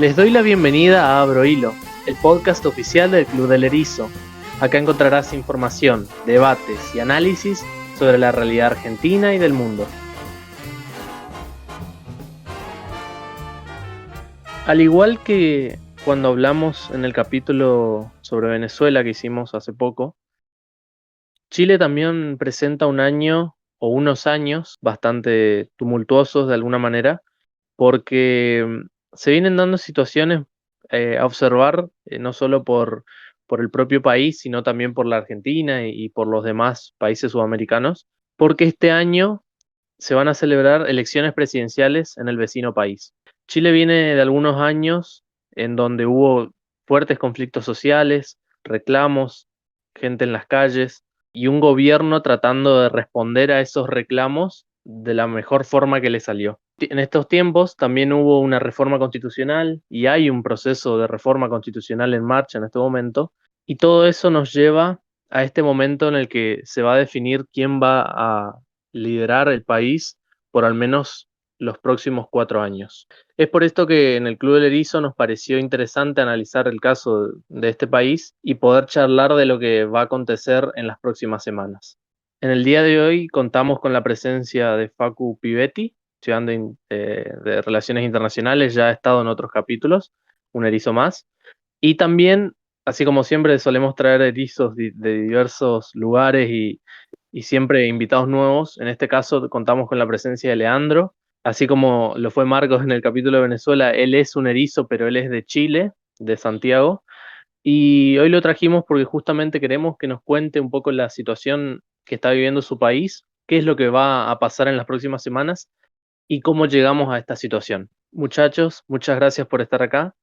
Les doy la bienvenida a Abro Hilo, el podcast oficial del Club del Erizo. Acá encontrarás información, debates y análisis sobre la realidad argentina y del mundo. Al igual que cuando hablamos en el capítulo sobre Venezuela que hicimos hace poco, Chile también presenta un año o unos años bastante tumultuosos de alguna manera, porque se vienen dando situaciones a observar, no solo por el propio país, sino también por la Argentina y por los demás países sudamericanos, porque este año se van a celebrar elecciones presidenciales en el vecino país. Chile viene de algunos años en donde hubo fuertes conflictos sociales, reclamos, gente en las calles y un gobierno tratando de responder a esos reclamos de la mejor forma que le salió. En estos tiempos también hubo una reforma constitucional y hay un proceso de reforma constitucional en marcha en este momento, y todo eso nos lleva a este momento en el que se va a definir quién va a liderar el país por al menos los próximos 4 años. Es por esto que en el Club del Erizo nos pareció interesante analizar el caso de este país y poder charlar de lo que va a acontecer en las próximas semanas. En el día de hoy contamos con la presencia de Facu Pivetti, estudiante de Relaciones Internacionales, ya ha estado en otros capítulos, un erizo más, y también, así como siempre, solemos traer erizos de diversos lugares y siempre invitados nuevos. En este caso contamos con la presencia de Leandro, así como lo fue Marcos en el capítulo de Venezuela. Él es un erizo, pero él es de Chile, de Santiago, y hoy lo trajimos porque justamente queremos que nos cuente un poco la situación que está viviendo su país, qué es lo que va a pasar en las próximas semanas y cómo llegamos a esta situación. Muchachos, muchas gracias por estar acá.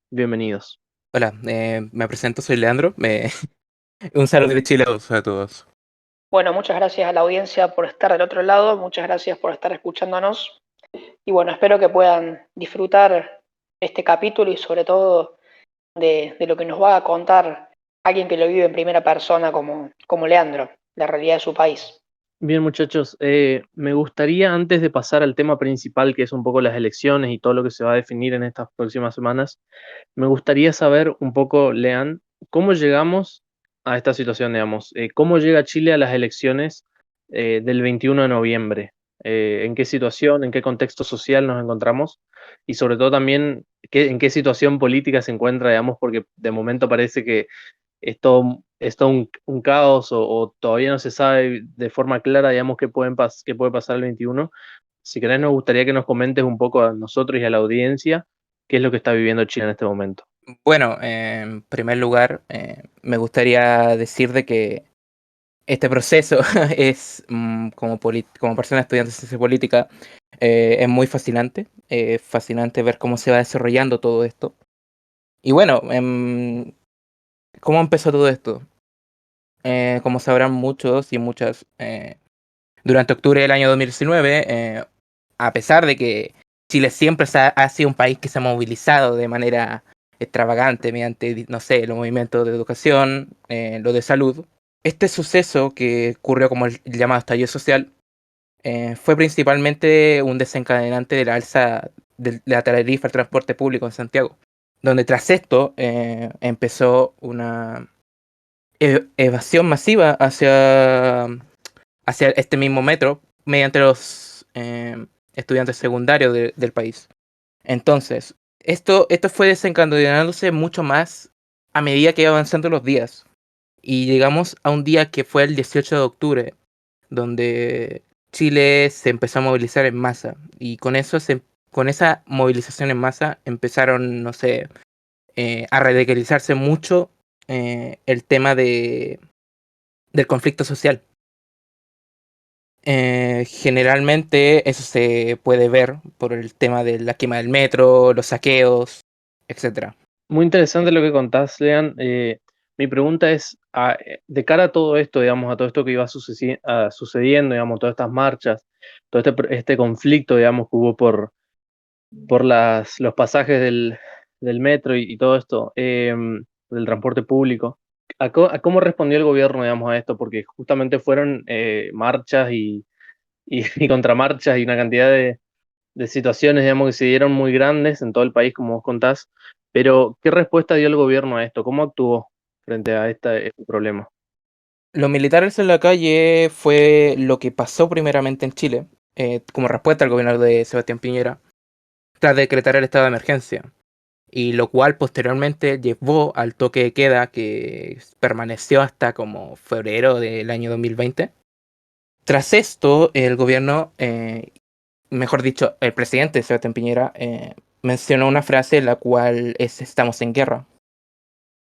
Bienvenidos. Hola, me presento, soy Leandro. Un saludo de Chile a todos. Bueno, muchas gracias a la audiencia por estar del otro lado, muchas gracias por estar escuchándonos y bueno, espero que puedan disfrutar este capítulo y sobre todo de lo que nos va a contar alguien que lo vive en primera persona como Leandro, la realidad de su país. Bien, muchachos, me gustaría, antes de pasar al tema principal, que es un poco las elecciones y todo lo que se va a definir en estas próximas semanas, me gustaría saber un poco, Lean, cómo llegamos a esta situación, digamos. ¿Cómo llega Chile a las elecciones del 21 de noviembre? ¿En qué situación, en qué contexto social nos encontramos? Y sobre todo también, en qué situación política se encuentra, digamos, porque de momento parece que es todo un caos, o todavía no se sabe de forma clara, digamos, qué puede pasar el 21. Si querés, nos gustaría que nos comentes un poco a nosotros y a la audiencia qué es lo que está viviendo Chile en este momento. Bueno, en primer lugar, me gustaría decir de que este proceso es, como persona estudiante de ciencia política, es muy fascinante. Fascinante ver cómo se va desarrollando todo esto. Y bueno, ¿cómo empezó todo esto? Como sabrán muchos y muchas, durante octubre del año 2019, a pesar de que Chile siempre ha sido un país que se ha movilizado de manera extravagante mediante, no sé, los movimientos de educación, lo de salud, este suceso que ocurrió como el llamado estallido social fue principalmente un desencadenante de la alza de la tarifa del transporte público en Santiago, donde tras esto empezó una evasión masiva hacia este mismo metro mediante los estudiantes secundarios del país. Entonces, esto fue desencadenándose mucho más a medida que iba avanzando los días. Y llegamos a un día que fue el 18 de octubre, donde Chile se empezó a movilizar en masa. Y con esa movilización en masa empezaron, no sé, a radicalizarse mucho el tema del conflicto social. Generalmente eso se puede ver por el tema de la quema del metro, los saqueos, etcétera. Muy interesante lo que contás, Lean. Mi pregunta es, de cara a todo esto, digamos, a todo esto que iba sucediendo, digamos, todas estas marchas, todo este conflicto, digamos, que hubo por los pasajes del metro y todo esto, del transporte público. ¿A cómo respondió el gobierno, digamos, a esto? Porque justamente fueron marchas y contramarchas y una cantidad de situaciones, digamos, que se dieron muy grandes en todo el país, como vos contás, pero ¿qué respuesta dio el gobierno a esto? ¿Cómo actuó frente a este problema? Los militares en la calle fue lo que pasó primeramente en Chile, como respuesta al gobierno de Sebastián Piñera, tras decretar el estado de emergencia, y lo cual posteriormente llevó al toque de queda que permaneció hasta como febrero del año 2020. Tras esto, el gobierno, mejor dicho, el presidente Sebastián Piñera, mencionó una frase la cual es "estamos en guerra",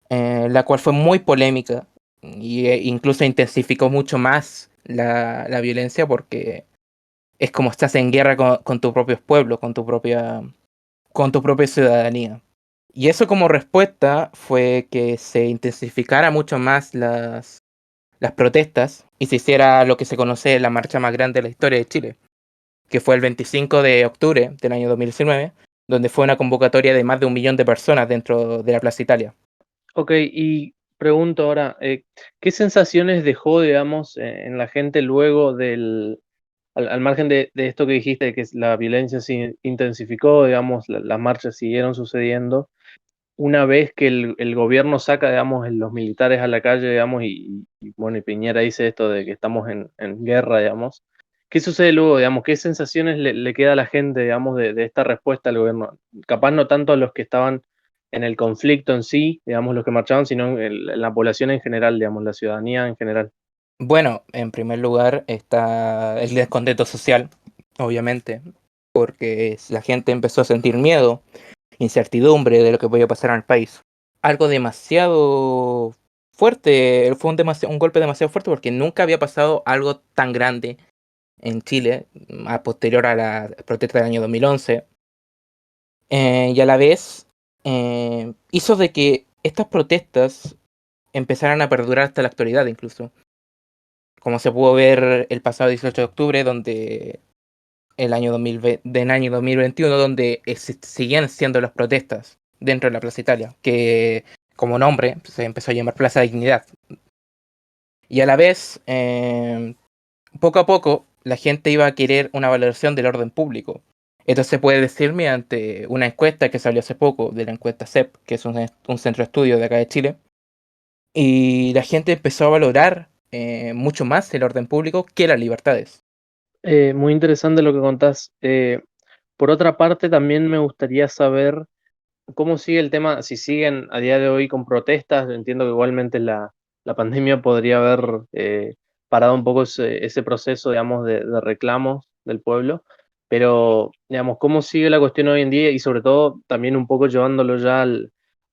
la cual fue muy polémica y incluso intensificó mucho más la violencia porque es como estás en guerra con tus propios pueblos, con tu propia ciudadanía. Y eso como respuesta fue que se intensificara mucho más las protestas y se hiciera lo que se conoce la marcha más grande de la historia de Chile, que fue el 25 de octubre del año 2019, donde fue una convocatoria de más de 1 millón de personas dentro de la Plaza Italia. Ok, y pregunto ahora, ¿qué sensaciones dejó, digamos, en la gente luego al margen de esto que dijiste, de que la violencia se intensificó, digamos, las marchas siguieron sucediendo? Una vez que el gobierno saca, digamos, los militares a la calle, digamos, bueno, y Piñera dice esto de que estamos en guerra, digamos, ¿qué sucede luego, digamos? ¿Qué sensaciones le queda a la gente, digamos, de esta respuesta al gobierno? Capaz no tanto a los que estaban en el conflicto en sí, digamos, los que marchaban, sino en la población en general, digamos, la ciudadanía en general. Bueno, en primer lugar está el descontento social, obviamente, porque la gente empezó a sentir miedo, incertidumbre de lo que podía pasar en el país. Algo demasiado fuerte, fue un golpe demasiado fuerte porque nunca había pasado algo tan grande en Chile, a posterior a la protesta del año 2011. Y a la vez hizo de que estas protestas empezaran a perdurar hasta la actualidad incluso. Como se pudo ver el pasado 18 de octubre, donde del año 2021, donde seguían siendo las protestas dentro de la Plaza Italia, que como nombre se empezó a llamar Plaza Dignidad. Y a la vez, poco a poco, la gente iba a querer una valoración del orden público. Esto se puede decir mediante una encuesta que salió hace poco, de la encuesta CEP, que es un centro de estudio de acá de Chile. Y la gente empezó a valorar mucho más el orden público que las libertades. Muy interesante lo que contás. Por otra parte, también me gustaría saber cómo sigue el tema, si siguen a día de hoy con protestas. Entiendo que igualmente la pandemia podría haber parado un poco ese proceso, digamos, de reclamos del pueblo, pero, digamos, cómo sigue la cuestión hoy en día y sobre todo también un poco llevándolo ya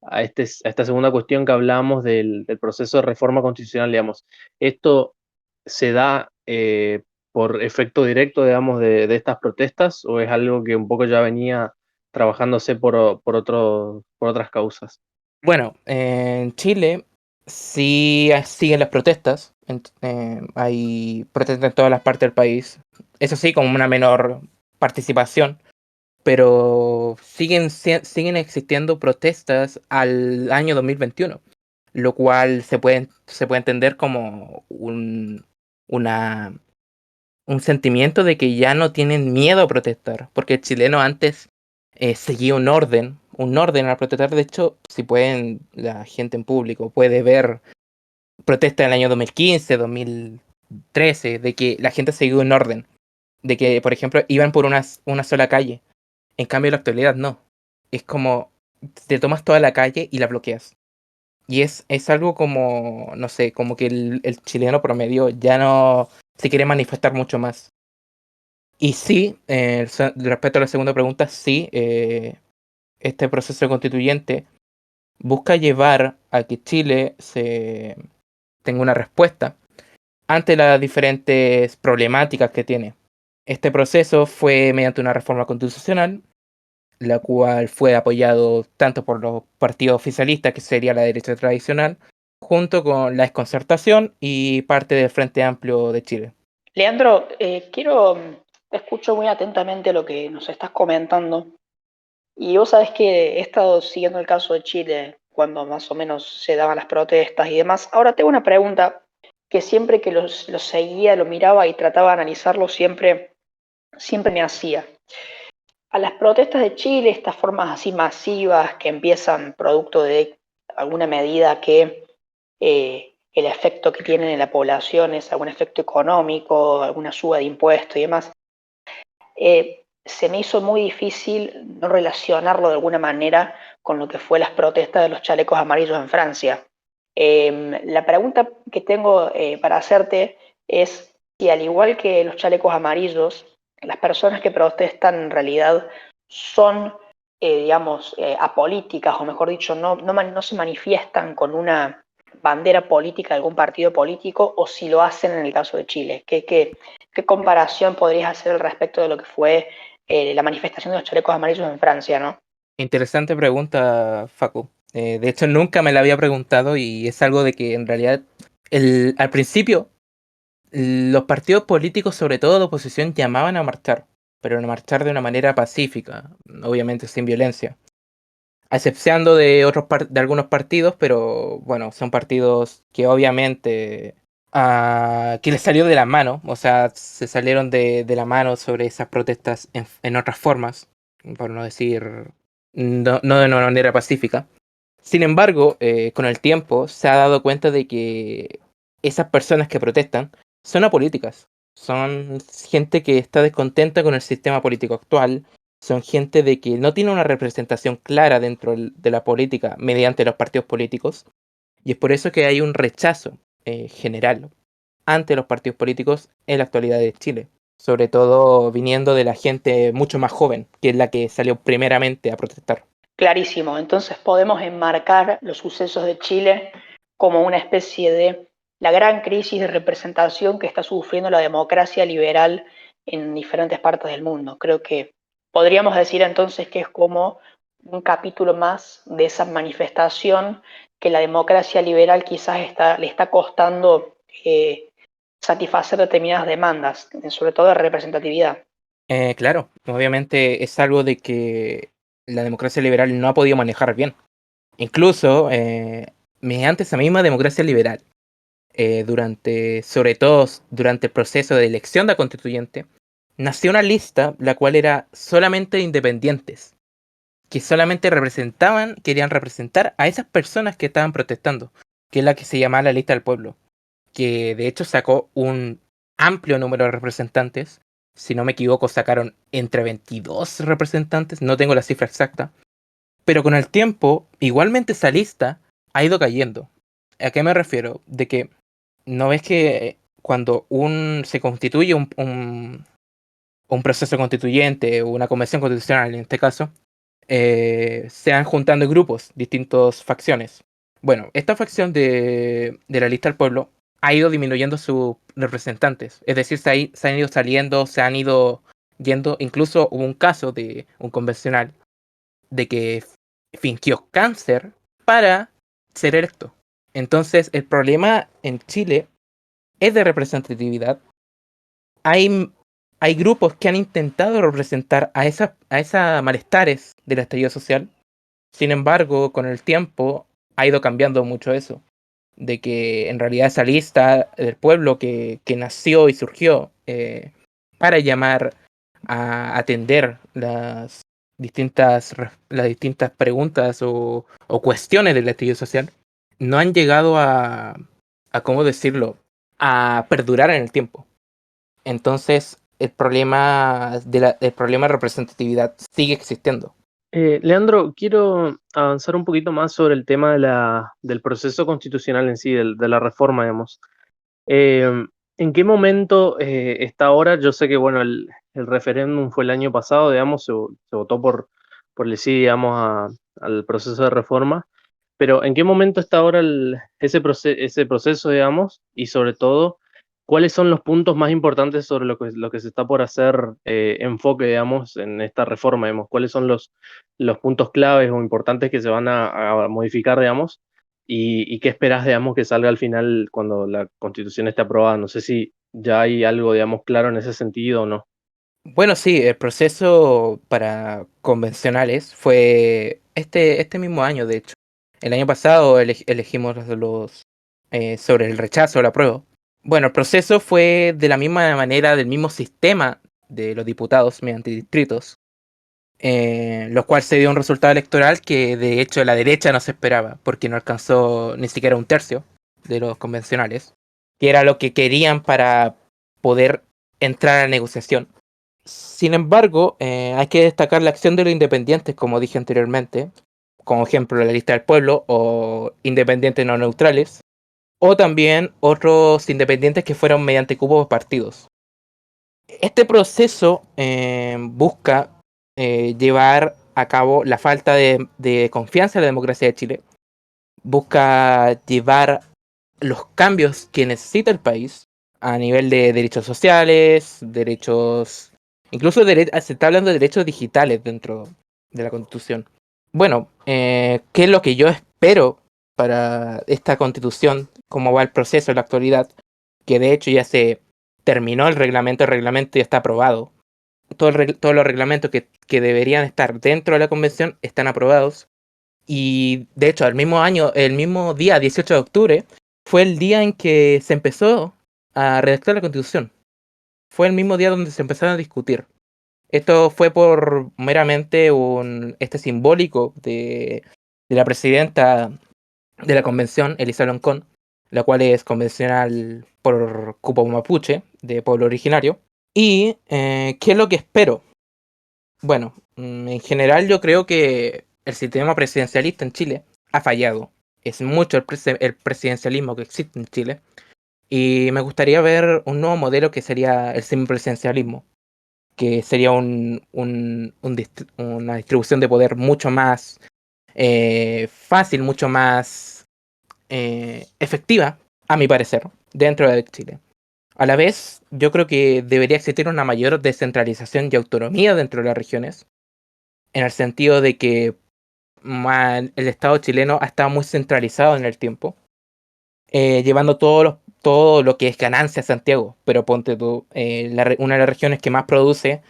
a esta segunda cuestión que hablamos del proceso de reforma constitucional, digamos. ¿Esto se da por efecto directo, digamos, de estas protestas o es algo que un poco ya venía trabajándose por otras causas? Bueno, en Chile sí siguen las protestas. Hay protestas en todas las partes del país. Eso sí, con una menor participación. Pero siguen existiendo protestas al año 2021, lo cual se puede entender como una, un sentimiento de que ya no tienen miedo a protestar, porque el chileno antes seguía un orden al protestar. De hecho, si pueden, la gente en público puede ver protestas del año 2015, 2013, de que la gente seguía un orden, de que, por ejemplo, iban por una sola calle. En cambio, en la actualidad no. Es como te tomas toda la calle y la bloqueas. Y es algo como, no sé, como que el chileno promedio ya no se quiere manifestar mucho más. Y sí, respecto a la segunda pregunta, sí, este proceso constituyente busca llevar a que Chile tenga una respuesta ante las diferentes problemáticas que tiene. Este proceso fue mediante una reforma constitucional, la cual fue apoyado tanto por los partidos oficialistas, que sería la derecha tradicional, junto con la Desconcertación y parte del Frente Amplio de Chile. Leandro, escucho muy atentamente lo que nos estás comentando y vos sabés que he estado siguiendo el caso de Chile cuando más o menos se daban las protestas y demás. Ahora tengo una pregunta que siempre que los seguía, lo miraba y trataba de analizarlo, siempre me hacía. a las protestas de Chile, estas formas así masivas que empiezan producto de alguna medida que el efecto que tienen en la población es algún efecto económico, alguna suba de impuestos y demás, se me hizo muy difícil no relacionarlo de alguna manera con lo que fue las protestas de los chalecos amarillos en Francia. La pregunta que tengo para hacerte es si al igual que los chalecos amarillos, las personas que protestan en realidad son, digamos, apolíticas, o mejor dicho, no se manifiestan con una bandera política de algún partido político, o si lo hacen en el caso de Chile. ¿Qué comparación podrías hacer al respecto de lo que fue la manifestación de los chalecos amarillos en Francia, ¿no? Interesante pregunta, Facu. De hecho, nunca me la había preguntado y es algo de que en realidad al principio los partidos políticos, sobre todo de oposición, llamaban a marchar, pero a marchar de una manera pacífica, obviamente sin violencia. A excepción de de algunos partidos, pero bueno, son partidos que obviamente que les salió de la mano, o sea, se salieron de la mano sobre esas protestas en otras formas, por no decir, no de una manera pacífica. Sin embargo, con el tiempo se ha dado cuenta de que esas personas que protestan son apolíticas, son gente que está descontenta con el sistema político actual, son gente de que no tiene una representación clara dentro de la política mediante los partidos políticos, y es por eso que hay un rechazo general ante los partidos políticos en la actualidad de Chile, sobre todo viniendo de la gente mucho más joven, que es la que salió primeramente a protestar. Clarísimo, entonces podemos enmarcar los sucesos de Chile como una especie de la gran crisis de representación que está sufriendo la democracia liberal en diferentes partes del mundo. Creo que podríamos decir entonces que es como un capítulo más de esa manifestación que la democracia liberal quizás le está costando satisfacer determinadas demandas, sobre todo de representatividad. Claro, obviamente es algo de que la democracia liberal no ha podido manejar bien. Incluso, mediante esa misma democracia liberal, sobre todo durante el proceso de elección de constituyente, nació una lista la cual era solamente de independientes, que solamente querían representar a esas personas que estaban protestando, que es la que se llamaba la lista del pueblo, que de hecho sacó un amplio número de representantes. Si no me equivoco, sacaron entre 22 representantes, no tengo la cifra exacta, pero con el tiempo, igualmente esa lista ha ido cayendo. ¿A qué me refiero? De que no ves que cuando se constituye un proceso constituyente o una convención constitucional en este caso, se van juntando en grupos, distintas facciones. Bueno, esta facción de la lista del pueblo ha ido disminuyendo sus representantes. Es decir, se han ido saliendo, se han ido yendo. Incluso hubo un caso de un convencional de que fingió cáncer para ser electo. Entonces, el problema en Chile es de representatividad. Hay grupos que han intentado representar a esa malestares del estallido social. Sin embargo, con el tiempo ha ido cambiando mucho eso. De que en realidad esa lista del pueblo que nació y surgió para llamar a atender las distintas preguntas o cuestiones del estallido social, no han llegado ¿cómo decirlo?, a perdurar en el tiempo. Entonces, el problema de representatividad sigue existiendo. Leandro, quiero avanzar un poquito más sobre el tema del proceso constitucional en sí, de la reforma, digamos. ¿En qué momento está ahora? Yo sé que, bueno, el referéndum fue el año pasado, digamos, se votó por el sí, digamos, al proceso de reforma, pero ¿en qué momento está ahora ese proceso, digamos? Y sobre todo, ¿cuáles son los puntos más importantes sobre lo que se está por hacer enfoque, digamos, en esta reforma, digamos? ¿Cuáles son los puntos claves o importantes que se van a modificar, digamos? ¿Y qué esperás, digamos, que salga al final cuando la Constitución esté aprobada? No sé si ya hay algo, digamos, claro en ese sentido o no. Bueno, sí, el proceso para convencionales fue este mismo año, de hecho. El año pasado elegimos sobre el rechazo o la apruebo. Bueno, el proceso fue de la misma manera, del mismo sistema de los diputados mediante distritos. lo cual se dio un resultado electoral que de hecho la derecha no se esperaba, porque no alcanzó ni siquiera un tercio de los convencionales, que era lo que querían para poder entrar a la negociación. Sin embargo, hay que destacar la acción de los independientes, como dije anteriormente, como ejemplo la lista del pueblo o independientes no neutrales, o también otros independientes que fueron mediante cupos partidos. Este proceso busca llevar a cabo la falta de confianza en la democracia de Chile, busca llevar los cambios que necesita el país a nivel de derechos sociales, derechos, incluso se está hablando de derechos digitales dentro de la Constitución. Bueno, ¿qué es lo que yo espero para esta Constitución? ¿Cómo va el proceso en la actualidad? Que de hecho ya se terminó el reglamento ya está aprobado. Todos los reglamentos que deberían estar dentro de la convención están aprobados. Y de hecho, el mismo día, 18 de octubre, fue el día en que se empezó a redactar la Constitución. Fue el mismo día donde se empezaron a discutir. Esto fue por meramente este simbólico de la presidenta de la convención, Elisa Loncón, la cual es convencional por cupo mapuche, de pueblo originario. ¿Y qué es lo que espero? Bueno, en general yo creo que el sistema presidencialista en Chile ha fallado. Es mucho el presidencialismo que existe en Chile. Y me gustaría ver un nuevo modelo que sería el semipresidencialismo, que sería una distribución de poder mucho más fácil, mucho más efectiva, a mi parecer, dentro de Chile. A la vez, yo creo que debería existir una mayor descentralización y autonomía dentro de las regiones, en el sentido de que el Estado chileno ha estado muy centralizado en el tiempo, llevando todo lo que es ganancia a Santiago. Pero ponte tú, una de las regiones que más produce,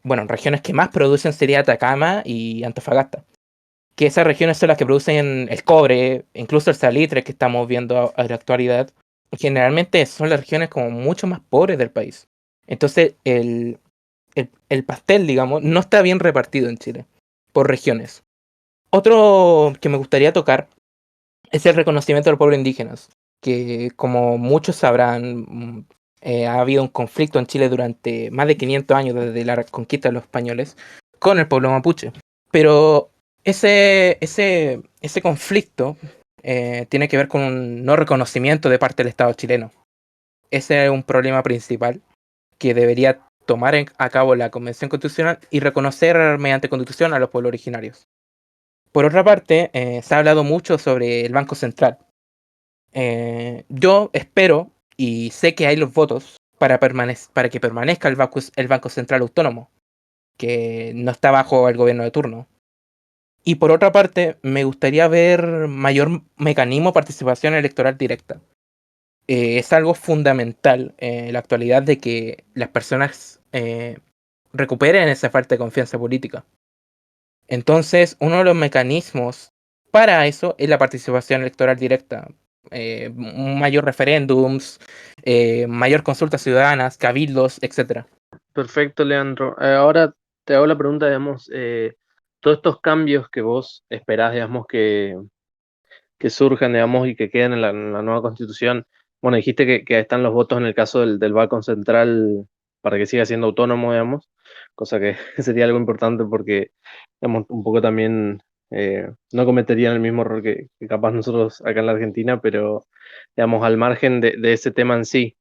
bueno, regiones que más producen sería Atacama y Antofagasta. Que esas regiones son las que producen el cobre, incluso el salitre que estamos viendo a la actualidad. Generalmente son las regiones como mucho más pobres del país. Entonces el pastel, digamos, no está bien repartido en Chile, por regiones. Otro que me gustaría tocar es el reconocimiento de los pueblos indígenas, que como muchos sabrán, ha habido un conflicto en Chile durante más de 500 años desde la conquista de los españoles con el pueblo mapuche. Pero ese conflicto tiene que ver con un no reconocimiento de parte del Estado chileno. Ese es un problema principal que debería tomar a cabo la Convención Constitucional y reconocer mediante Constitución a los pueblos originarios. Por otra parte, se ha hablado mucho sobre el Banco Central. Yo espero y sé que hay los votos para que permanezca el Banco Central Autónomo, que no está bajo el gobierno de turno. Y por otra parte, me gustaría ver mayor mecanismo de participación electoral directa. Es algo fundamental en la actualidad de que las personas recuperen esa falta de confianza política. Entonces, uno de los mecanismos para eso es la participación electoral directa. Mayor referéndums, mayor consultas ciudadanas, cabildos, etcétera. Perfecto, Leandro. Ahora te hago la pregunta, digamos, todos estos cambios que vos esperás, digamos, que surjan, digamos, y que queden en la nueva constitución. Bueno, dijiste que están los votos en el caso del Banco Central para que siga siendo autónomo, digamos, cosa que sería algo importante porque, digamos, un poco también no cometerían el mismo error que capaz nosotros acá en la Argentina, pero, digamos, al margen de ese tema en sí,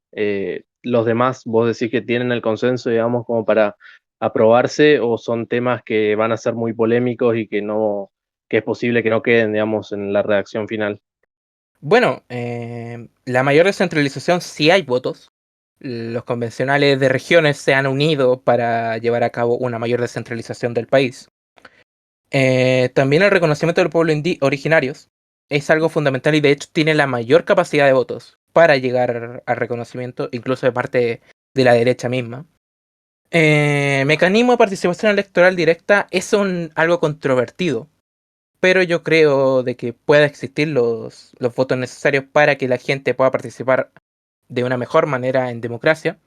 los demás, vos decís que tienen el consenso, digamos, como para aprobarse o son temas que van a ser muy polémicos y que es posible que no queden, digamos, en la redacción final. Bueno, la mayor descentralización sí hay votos. Los convencionales de regiones se han unido para llevar a cabo una mayor descentralización del país. También el reconocimiento de los pueblos originarios es algo fundamental y de hecho tiene la mayor capacidad de votos para llegar al reconocimiento, incluso de parte de la derecha misma. Mecanismo de participación electoral directa es algo controvertido, pero yo creo de que pueda existir los votos necesarios para que la gente pueda participar de una mejor manera en democracia.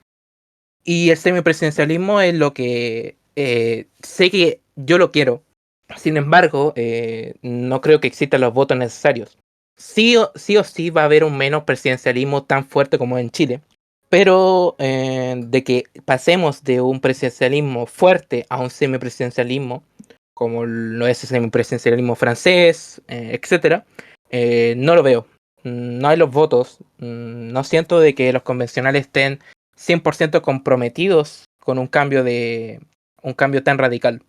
Y el semipresidencialismo es lo que sé que yo lo quiero. Sin embargo, no creo que existan los votos necesarios. Sí o sí va a haber un menos presidencialismo tan fuerte como en Chile, pero de que pasemos de un presidencialismo fuerte a un semipresidencialismo, como lo es el semipresidencialismo francés, etcétera, no lo veo. No hay los votos. No siento de que los convencionales estén 100% comprometidos con un cambio tan radical.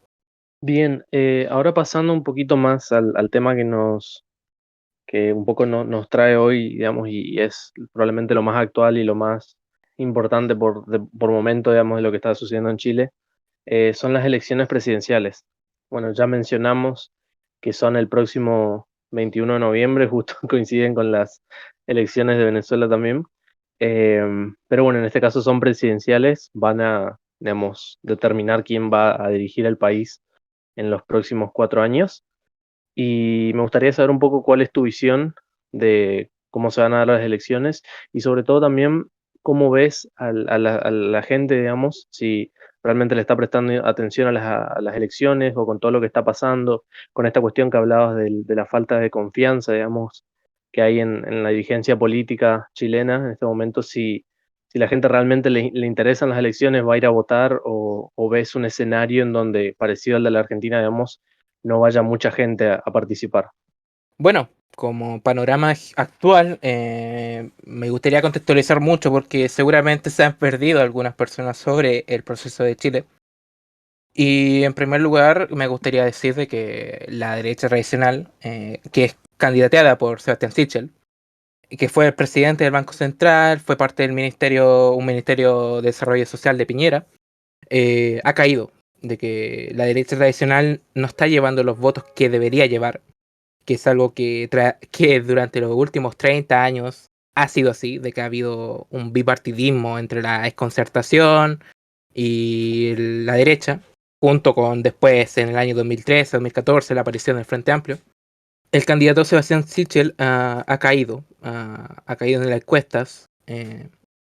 Bien, ahora pasando un poquito más al tema que un poco nos trae hoy, digamos, y es probablemente lo más actual y lo más importante por momento, digamos, de lo que está sucediendo en Chile, son las elecciones presidenciales. Bueno, ya mencionamos que son el próximo 21 de noviembre, justo coinciden con las elecciones de Venezuela también. Pero bueno, en este caso son presidenciales, van a, digamos, determinar quién va a dirigir el país en los próximos 4 años. Y me gustaría saber un poco cuál es tu visión de cómo se van a dar las elecciones y sobre todo también cómo ves a la gente, digamos, si realmente le está prestando atención a las elecciones o con todo lo que está pasando, con esta cuestión que hablabas de la falta de confianza, digamos, que hay en la dirigencia política chilena en este momento, si la gente realmente le interesan las elecciones, va a ir a votar o ves un escenario en donde, parecido al de la Argentina, digamos, no vaya mucha gente a participar. Bueno, como panorama actual, me gustaría contextualizar mucho porque seguramente se han perdido algunas personas sobre el proceso de Chile. Y en primer lugar, me gustaría decir de que la derecha tradicional, que es candidateada por Sebastián Sichel, y que fue el presidente del Banco Central, fue parte del un ministerio de desarrollo social de Piñera, ha caído. De que la derecha tradicional no está llevando los votos que debería llevar, que es algo que durante los últimos 30 años ha sido así, de que ha habido un bipartidismo entre la exconcertación y la derecha, junto con después en el año 2013-2014 la aparición del Frente Amplio. El candidato Sebastián Sichel ha caído en las encuestas.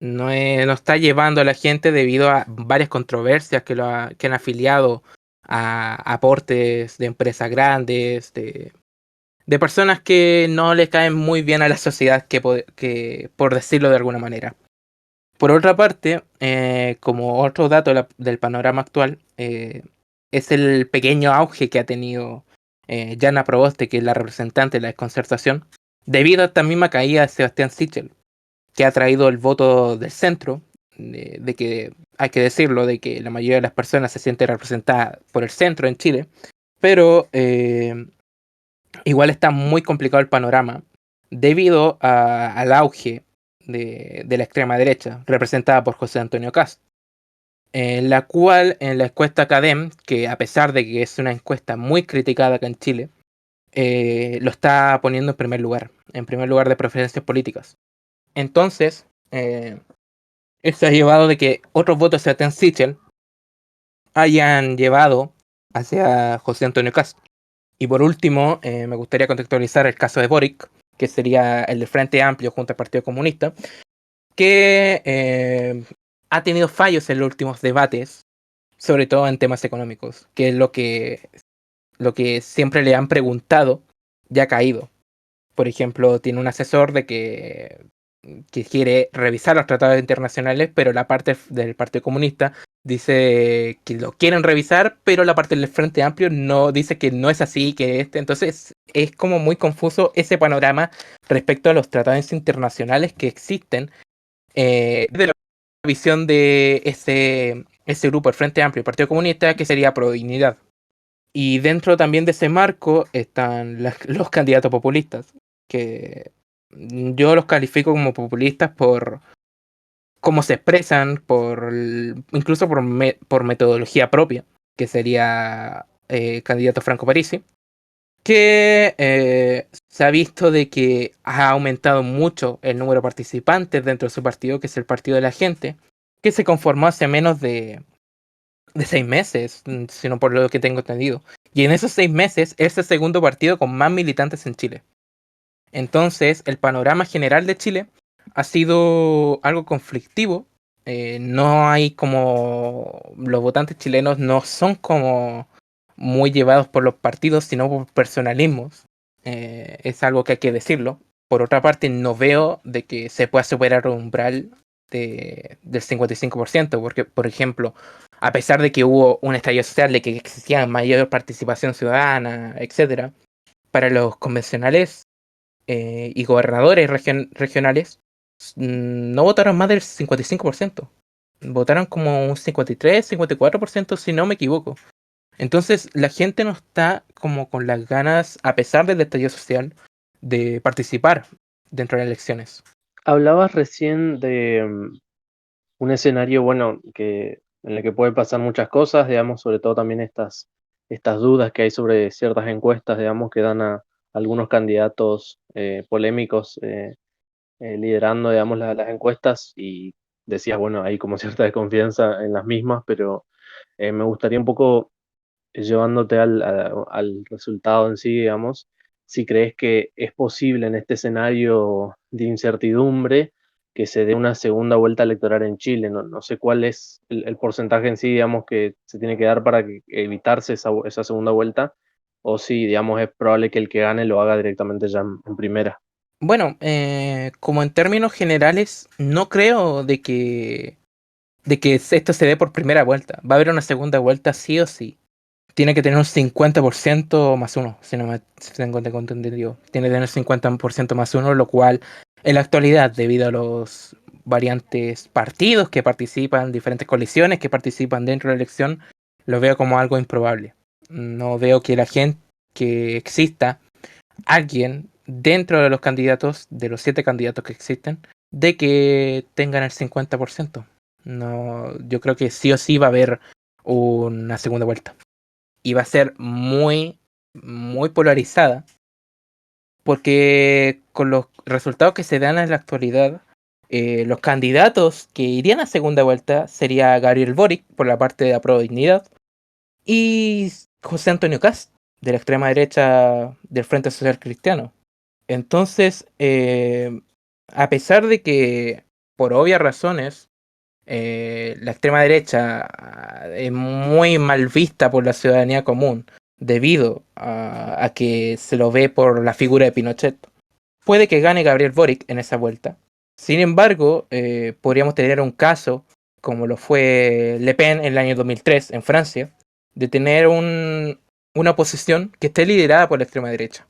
No está llevando a la gente debido a varias controversias que han afiliado a aportes de empresas grandes, de personas que no le caen muy bien a la sociedad, que por decirlo de alguna manera. Por otra parte, como otro dato del panorama actual, es el pequeño auge que ha tenido Jana Proboste, que es la representante de la desconcertación, debido a esta misma caída de Sebastián Sichel, que ha traído el voto del centro, de que hay que decirlo, de que la mayoría de las personas se siente representada por el centro en Chile, pero igual está muy complicado el panorama debido al auge de la extrema derecha, representada por José Antonio Cast, en la cual en la encuesta Academ, que a pesar de que es una encuesta muy criticada acá en Chile, lo está poniendo en primer lugar de preferencias políticas. Entonces, esto ha llevado de que otros votos hacia Sichel hayan llevado hacia José Antonio Cast. Y por último, me gustaría contextualizar el caso de Boric, que sería el del Frente Amplio junto al Partido Comunista, que ha tenido fallos en los últimos debates, sobre todo en temas económicos, que es lo que siempre le han preguntado, ya ha caído. Por ejemplo, tiene un asesor que quiere revisar los tratados internacionales, pero la parte del Partido Comunista dice que lo quieren revisar, pero la parte del Frente Amplio no dice que no es así, entonces es como muy confuso ese panorama respecto a los tratados internacionales que existen, de la visión de ese grupo, el Frente Amplio y el Partido Comunista, que sería Pro Dignidad. Y dentro también de ese marco están los candidatos populistas, que yo los califico como populistas por cómo se expresan, incluso por metodología propia, que sería candidato Franco Parisi, que se ha visto de que ha aumentado mucho el número de participantes dentro de su partido, que es el Partido de la Gente, que se conformó hace menos de 6 meses, sino por lo que tengo entendido. Y en esos 6 meses es el segundo partido con más militantes en Chile. Entonces, el panorama general de Chile ha sido algo conflictivo. No hay como... Los votantes chilenos no son como muy llevados por los partidos, sino por personalismos. Es algo que hay que decirlo. Por otra parte, no veo de que se pueda superar un umbral del 55%, porque, por ejemplo, a pesar de que hubo un estallido social, de que existía mayor participación ciudadana, etcétera, para los convencionales y gobernadores regionales, no votaron más del 55%. Votaron como un 53, 54%, si no me equivoco. Entonces, la gente no está como con las ganas, a pesar del estallido social, de participar dentro de las elecciones. Hablabas recién de un escenario, bueno, en el que pueden pasar muchas cosas, digamos, sobre todo también estas dudas que hay sobre ciertas encuestas, digamos, que dan a algunos candidatos polémicos liderando, digamos, las encuestas y decías, bueno, hay como cierta desconfianza en las mismas, pero me gustaría un poco llevándote al resultado en sí, digamos, si crees que es posible en este escenario de incertidumbre que se dé una segunda vuelta electoral en Chile. No sé cuál es el porcentaje en sí, digamos, que se tiene que dar para evitarse esa segunda vuelta, o si, digamos, es probable que el que gane lo haga directamente ya en primera. Bueno, como en términos generales, no creo de que esto se dé por primera vuelta. Va a haber una segunda vuelta sí o sí. Tiene que tener un 50% más uno, si tengo entendido. Tiene que tener 50% más uno, lo cual en la actualidad, debido a los variantes partidos que participan, diferentes coaliciones que participan dentro de la elección, lo veo como algo improbable. No veo que que exista alguien dentro de los candidatos, de los 7 candidatos que existen, de que tengan el 50%. No, yo creo que sí o sí va a haber una segunda vuelta y va a ser muy, muy polarizada, porque con los resultados que se dan en la actualidad, los candidatos que irían a segunda vuelta sería Gabriel Boric por la parte de Apruebo Dignidad y José Antonio Kast de la extrema derecha del Frente Social Cristiano. Entonces, a pesar de que por obvias razones la extrema derecha es muy mal vista por la ciudadanía común debido a que se lo ve por la figura de Pinochet. Puede que gane Gabriel Boric en esa vuelta. Sin embargo, podríamos tener un caso como lo fue Le Pen en el año 2003 en Francia, de tener una oposición que esté liderada por la extrema derecha.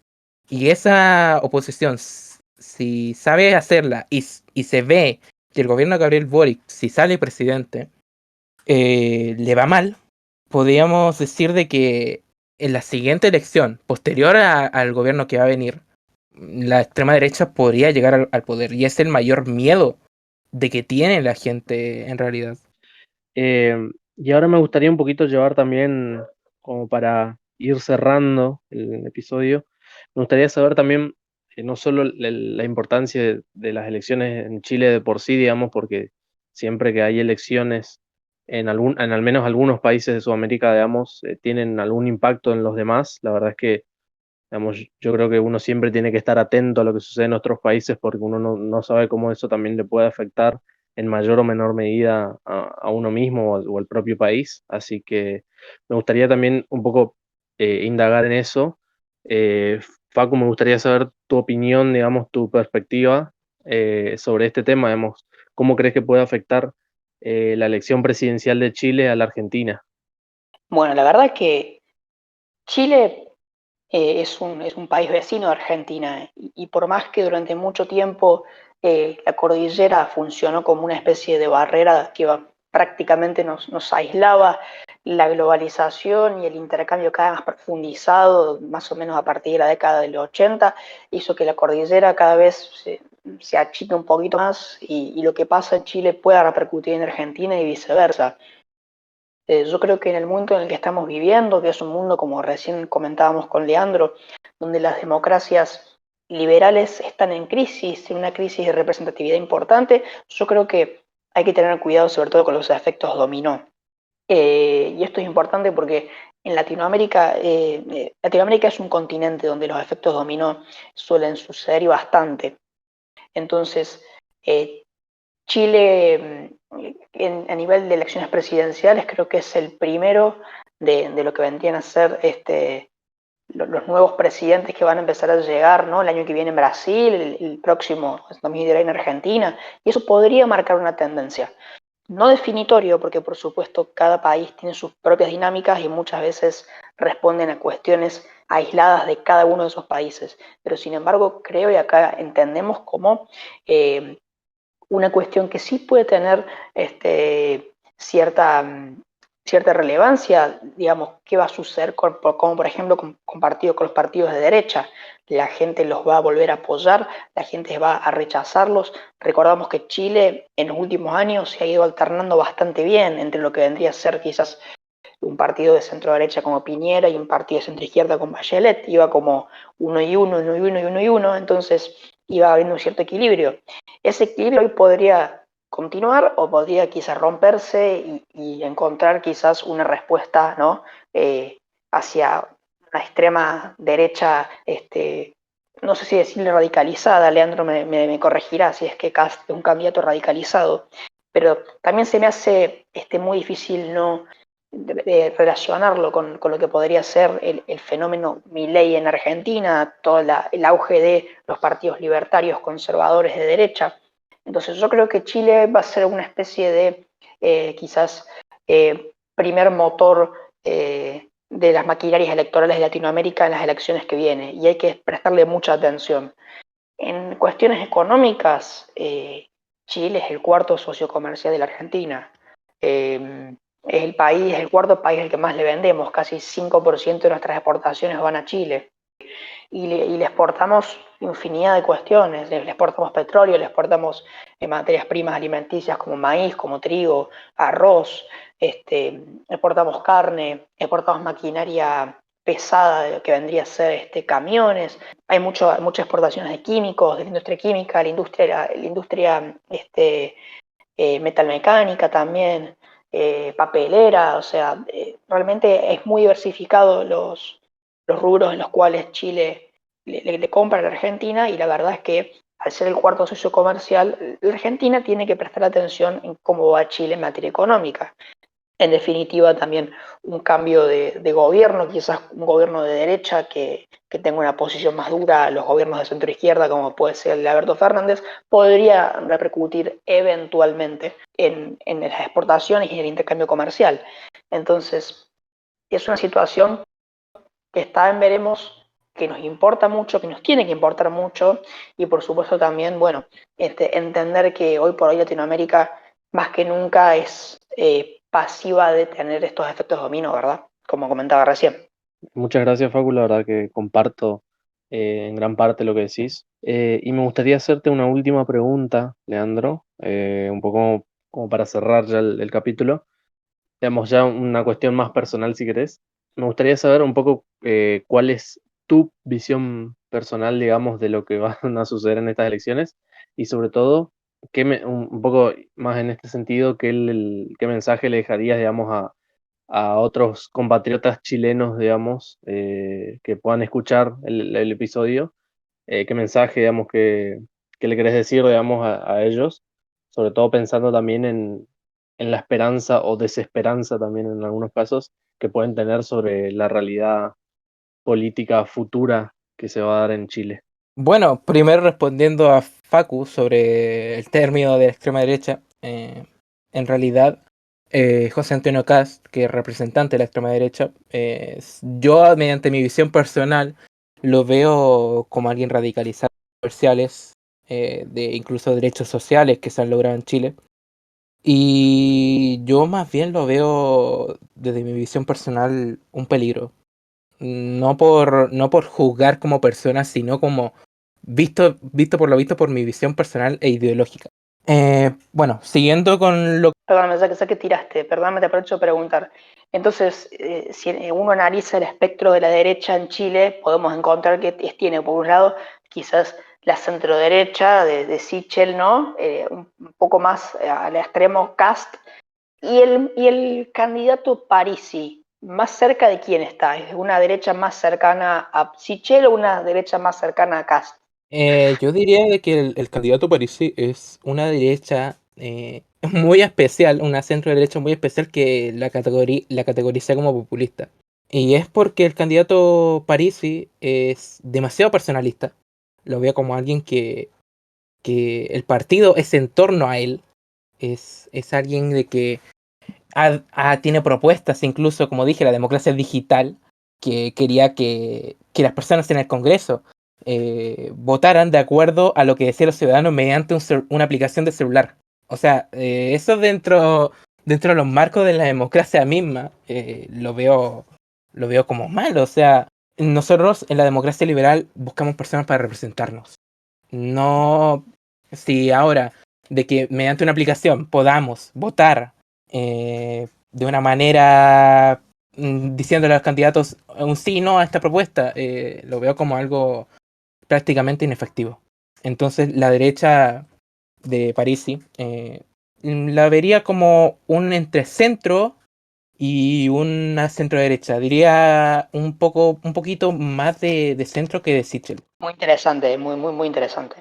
Y esa oposición, si sabe hacerla y se ve que el gobierno de Gabriel Boric, si sale presidente, le va mal, podríamos decir de que en la siguiente elección, posterior al gobierno que va a venir, la extrema derecha podría llegar al poder. Y es el mayor miedo de que tiene la gente en realidad. Y ahora me gustaría un poquito llevar también, como para ir cerrando el episodio, me gustaría saber también no solo la importancia de las elecciones en Chile de por sí, digamos, porque siempre que hay elecciones en al menos algunos países de Sudamérica, digamos, tienen algún impacto en los demás. La verdad es que, digamos, yo creo que uno siempre tiene que estar atento a lo que sucede en otros países porque uno no sabe cómo eso también le puede afectar en mayor o menor medida a uno mismo o al propio país. Así que me gustaría también un poco indagar en eso. Facu, me gustaría saber tu opinión, digamos, tu perspectiva sobre este tema, digamos, cómo crees que puede afectar la elección presidencial de Chile a la Argentina. Bueno, la verdad que Chile es un país vecino de Argentina y por más que durante mucho tiempo la cordillera funcionó como una especie de barrera que prácticamente nos aislaba, la globalización y el intercambio cada vez más profundizado, más o menos a partir de la década de los 80, hizo que la cordillera cada vez se achique un poquito más y lo que pasa en Chile pueda repercutir en Argentina y viceversa. Yo creo que en el mundo en el que estamos viviendo, que es un mundo como recién comentábamos con Leandro, donde las democracias liberales están en una crisis de representatividad importante, yo creo que hay que tener cuidado sobre todo con los efectos dominó. Y esto es importante porque en Latinoamérica, Latinoamérica es un continente donde los efectos dominó suelen suceder y bastante. Entonces, eh, Chile, a nivel de elecciones presidenciales, creo que es el primero de lo que vendrían a ser los nuevos presidentes que van a empezar a llegar, ¿no? El año que viene en Brasil, el próximo 2023 en Argentina, y eso podría marcar una tendencia. No definitorio, porque por supuesto cada país tiene sus propias dinámicas y muchas veces responden a cuestiones aisladas de cada uno de esos países, pero sin embargo creo y acá entendemos como una cuestión que sí puede tener cierta, cierta relevancia, digamos, qué va a suceder como por ejemplo con los partidos de derecha. La gente los va a volver a apoyar, la gente va a rechazarlos. Recordamos que Chile en los últimos años se ha ido alternando bastante bien entre lo que vendría a ser quizás un partido de centro derecha como Piñera y un partido de centro izquierda con Bachelet, iba como uno y uno, uno y uno y uno y uno, entonces iba habiendo un cierto equilibrio. Ese equilibrio hoy podría continuar o podría quizás romperse y encontrar quizás una respuesta, ¿no? Hacia una extrema derecha, no sé si decirle radicalizada, Leandro me corregirá si es que Kast es un candidato radicalizado, pero también se me hace muy difícil no relacionarlo con lo que podría ser el fenómeno Milei en Argentina, todo el auge de los partidos libertarios conservadores de derecha. Entonces yo creo que Chile va a ser una especie de quizás primer motor de las maquinarias electorales de Latinoamérica en las elecciones que vienen y hay que prestarle mucha atención. En cuestiones económicas, Chile es el cuarto socio comercial de la Argentina. Es el cuarto país al que más le vendemos, casi 5% de nuestras exportaciones van a Chile. Y le exportamos infinidad de cuestiones, le exportamos petróleo, le exportamos materias primas alimenticias como maíz, como trigo, arroz, exportamos carne, exportamos maquinaria pesada que vendría a ser camiones, hay muchas exportaciones de químicos, de la industria química, la industria metalmecánica también, papelera, o sea, realmente es muy diversificado los rubros en los cuales Chile le compra a la Argentina y la verdad es que al ser el cuarto socio comercial, la Argentina tiene que prestar atención en cómo va Chile en materia económica. En definitiva, también un cambio de gobierno, quizás un gobierno de derecha que tenga una posición más dura a los gobiernos de centro izquierda, como puede ser el de Alberto Fernández, podría repercutir eventualmente en las exportaciones y en el intercambio comercial. Entonces, es una situación que está en veremos, que nos importa mucho, que nos tiene que importar mucho, y por supuesto también, bueno, entender que hoy por hoy Latinoamérica más que nunca es pasiva de tener estos efectos dominó, ¿verdad? Como comentaba recién. Muchas gracias, Facu, la verdad que comparto en gran parte lo que decís. Y me gustaría hacerte una última pregunta, Leandro, un poco como para cerrar ya el capítulo. Digamos, ya una cuestión más personal, si querés. Me gustaría saber un poco cuál es tu visión personal, digamos, de lo que van a suceder en estas elecciones y sobre todo, un poco más en este sentido, qué mensaje le dejarías, digamos, a otros compatriotas chilenos, digamos, que puedan escuchar el episodio, qué mensaje, digamos, que le querés decir, digamos, a ellos, sobre todo pensando también en la esperanza o desesperanza también en algunos casos que pueden tener sobre la realidad política futura que se va a dar en Chile. Bueno, primero respondiendo a Facu sobre el término de la extrema derecha, en realidad José Antonio Kast, que es representante de la extrema derecha, yo mediante mi visión personal lo veo como alguien radicalizado, controversiales, de incluso derechos sociales que se han logrado en Chile. Y yo más bien lo veo desde mi visión personal un peligro. No por juzgar como persona, sino como visto por lo visto por mi visión personal e ideológica. Bueno, siguiendo con lo Perdóname, ya que tiraste, perdóname, te aprovecho de preguntar. Entonces, si uno analiza el espectro de la derecha en Chile, podemos encontrar que tiene, por un lado, quizás la centroderecha de Sichel, ¿no? Un poco más al extremo Cast, y el candidato Parisi, ¿más cerca de quién está? ¿Es una derecha más cercana a Sichel o una derecha más cercana a Cast? yo diría de que el candidato Parisi es una derecha muy especial, una centro derecha muy especial que la categoriza como populista. Y es porque el candidato Parisi es demasiado personalista. Lo veo como alguien que el partido es en torno a él. Es alguien de que tiene propuestas, incluso, como dije, la democracia digital, que quería que las personas en el Congreso votaran de acuerdo a lo que decían los ciudadanos mediante una aplicación de celular. O sea, eso dentro de los marcos de la democracia misma, lo veo como malo. O sea, nosotros en la democracia liberal buscamos personas para representarnos. No, si ahora de que mediante una aplicación podamos votar de una manera diciéndole a los candidatos un sí no a esta propuesta, lo veo como algo prácticamente inefectivo. Entonces la derecha de Parisi la vería como un entrecentro y una centro derecha. Diría un poquito más de centro que de Sichel. Muy interesante, muy, muy, muy interesante.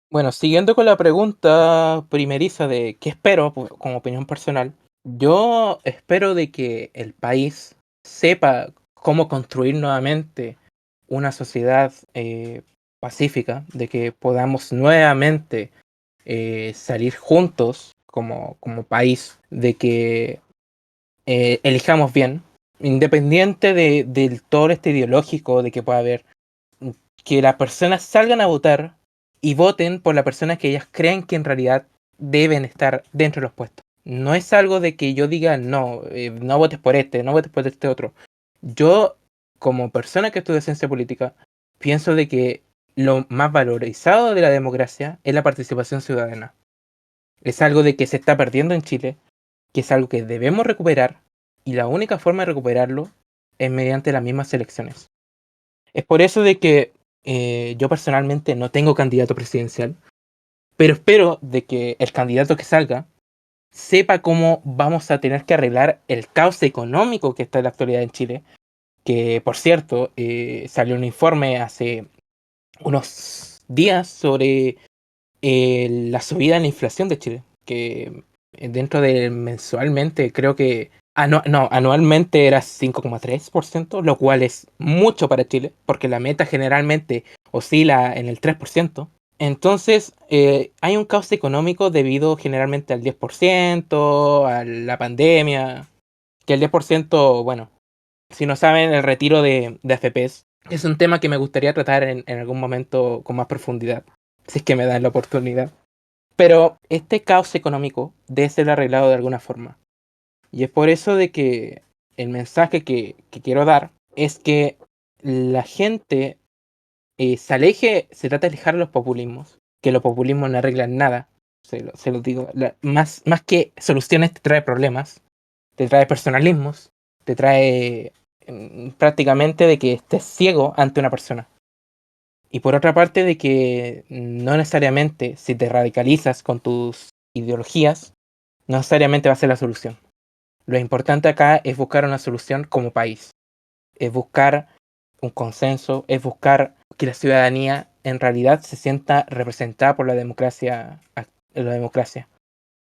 Bueno, siguiendo con la pregunta primeriza de qué espero como opinión personal, yo espero de que el país sepa cómo construir nuevamente una sociedad pacífica, de que podamos nuevamente salir juntos como país, de que elijamos bien, independiente del todo este ideológico de que pueda haber, que las personas salgan a votar y voten por la persona que ellas creen que en realidad deben estar dentro de los puestos. No es algo de que yo diga, no, no votes por este, no votes por este otro. Yo, como persona que estudia ciencia política, pienso de que lo más valorizado de la democracia es la participación ciudadana. Es algo de que se está perdiendo en Chile, que es algo que debemos recuperar, y la única forma de recuperarlo es mediante las mismas elecciones. Es por eso de que yo personalmente no tengo candidato presidencial, pero espero de que el candidato que salga sepa cómo vamos a tener que arreglar el caos económico que está en la actualidad en Chile, que por cierto salió un informe hace unos días sobre la subida en la inflación de Chile, que dentro de mensualmente creo que anualmente era 5,3%, lo cual es mucho para Chile, porque la meta generalmente oscila en el 3%. Entonces, hay un caos económico debido generalmente al 10%, a la pandemia, que el 10%, bueno, si no saben, el retiro de AFPs es un tema que me gustaría tratar en algún momento con más profundidad, si es que me dan la oportunidad. Pero este caos económico debe ser arreglado de alguna forma. Y es por eso de que el mensaje que quiero dar es que la gente se trata de alejar de los populismos, que los populismos no arreglan nada, se lo digo, más que soluciones te trae problemas, te trae personalismos, te trae prácticamente de que estés ciego ante una persona. Y por otra parte de que no necesariamente si te radicalizas con tus ideologías, no necesariamente va a ser la solución. Lo importante acá es buscar una solución como país, es buscar un consenso, es buscar que la ciudadanía en realidad se sienta representada por la democracia,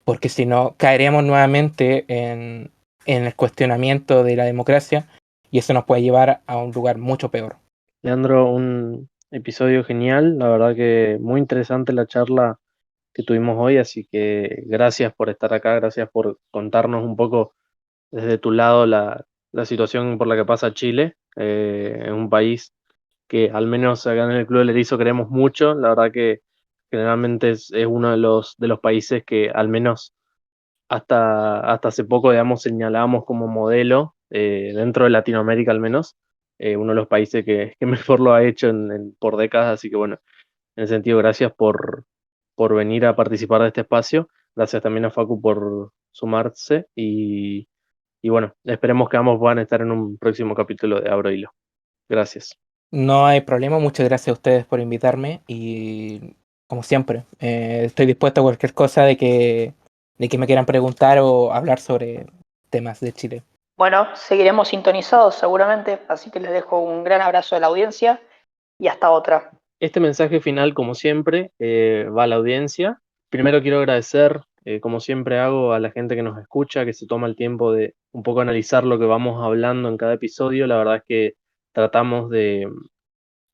porque si no caeremos nuevamente en el cuestionamiento de la democracia y eso nos puede llevar a un lugar mucho peor. Leandro, un episodio genial, la verdad que muy interesante la charla que tuvimos hoy, así que gracias por estar acá, gracias por contarnos un poco desde tu lado la situación por la que pasa Chile. Es un país que al menos acá en el Club del Erizo queremos mucho, la verdad que generalmente es uno de los países que al menos hasta hace poco, digamos, señalábamos como modelo, dentro de Latinoamérica al menos, uno de los países que mejor lo ha hecho por décadas, así que bueno, en ese sentido, gracias por venir a participar de este espacio, gracias también a Facu por sumarse y bueno, esperemos que ambos puedan estar en un próximo capítulo de Abro Hilo. Gracias. No hay problema, muchas gracias a ustedes por invitarme y como siempre, estoy dispuesto a cualquier cosa de que me quieran preguntar o hablar sobre temas de Chile. Bueno, seguiremos sintonizados seguramente, así que les dejo un gran abrazo a la audiencia y hasta otra. Este mensaje final, como siempre, va a la audiencia. Primero quiero agradecer como siempre hago, a la gente que nos escucha, que se toma el tiempo de un poco analizar lo que vamos hablando en cada episodio. La verdad es que tratamos de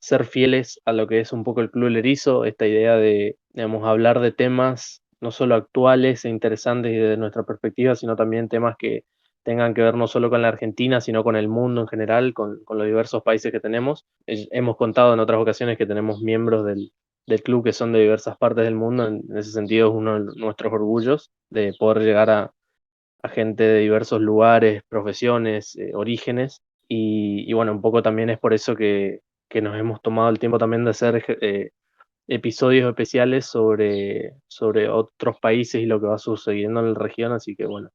ser fieles a lo que es un poco el Club El Erizo, esta idea de, digamos, hablar de temas no solo actuales e interesantes y de nuestra perspectiva, sino también temas que tengan que ver no solo con la Argentina, sino con el mundo en general, con los diversos países que tenemos. Hemos contado en otras ocasiones que tenemos miembros del club que son de diversas partes del mundo. En ese sentido es uno de nuestros orgullos de poder llegar a gente de diversos lugares, profesiones, orígenes. Y bueno, un poco también es por eso que nos hemos tomado el tiempo también de hacer episodios especiales sobre otros países y lo que va sucediendo en la región. Así que bueno,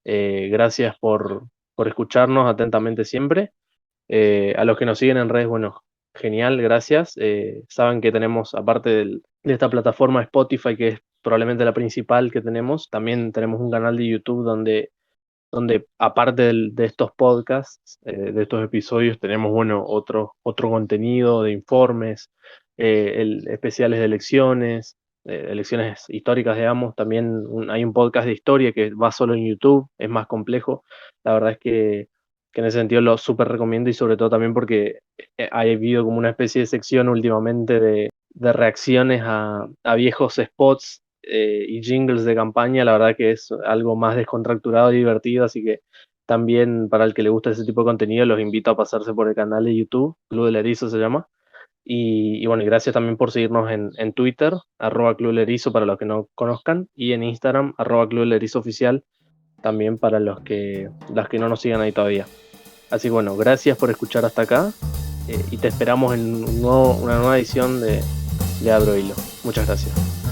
gracias por escucharnos atentamente siempre. A los que nos siguen en redes, bueno, genial, gracias. Saben que tenemos, aparte de esta plataforma Spotify, que es probablemente la principal que tenemos, también tenemos un canal de YouTube donde aparte de estos podcasts, de estos episodios, tenemos, bueno, otro contenido de informes, especiales de elecciones históricas, digamos. También hay un podcast de historia que va solo en YouTube, es más complejo. La verdad es que en ese sentido lo súper recomiendo, y sobre todo también porque ha habido como una especie de sección últimamente de reacciones a viejos spots y jingles de campaña. La verdad que es algo más descontracturado y divertido, así que también para el que le gusta ese tipo de contenido los invito a pasarse por el canal de YouTube, Club del Erizo se llama. Y bueno, y gracias también por seguirnos en Twitter, @Club del Erizo para los que no conozcan, y en Instagram, @Club del Erizo Oficial, también para las que no nos sigan ahí todavía. Así que bueno, gracias por escuchar hasta acá, y te esperamos en una nueva edición de Abro Hilo. Muchas gracias.